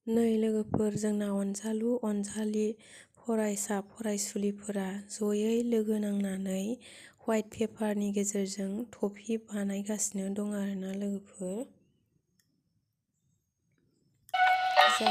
नै लोगोफोर, जोंना अनजालु अनजालि फरायसा फरायसुलिफोरा जयै लोगो नांनानै व्हाइट पेपारनि गेजेरजों थफि बानायगासिनो दं आरोना लोगोफोर। जा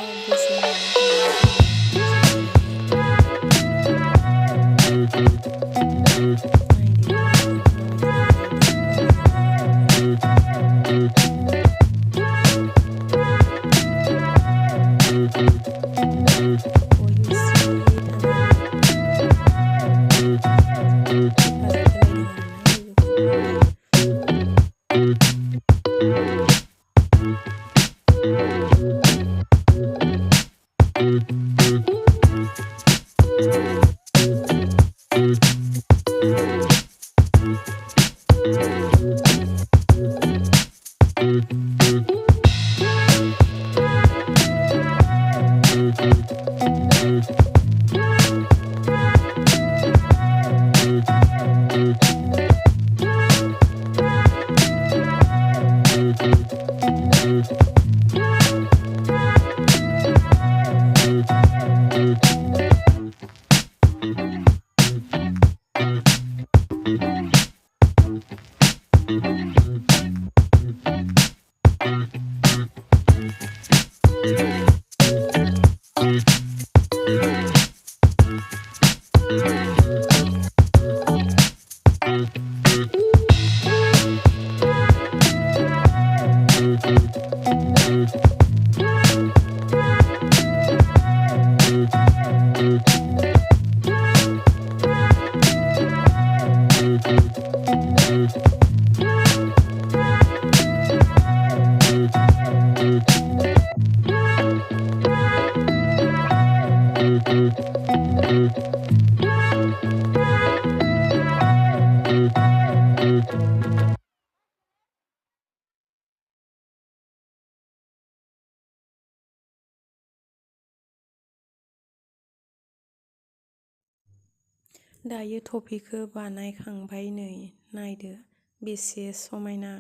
दायो थफिखौ बानायखांबाय। नै नायदो बेसे समायना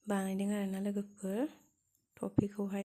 बानायदों आरोना लोगोफोर थफिखौहाय।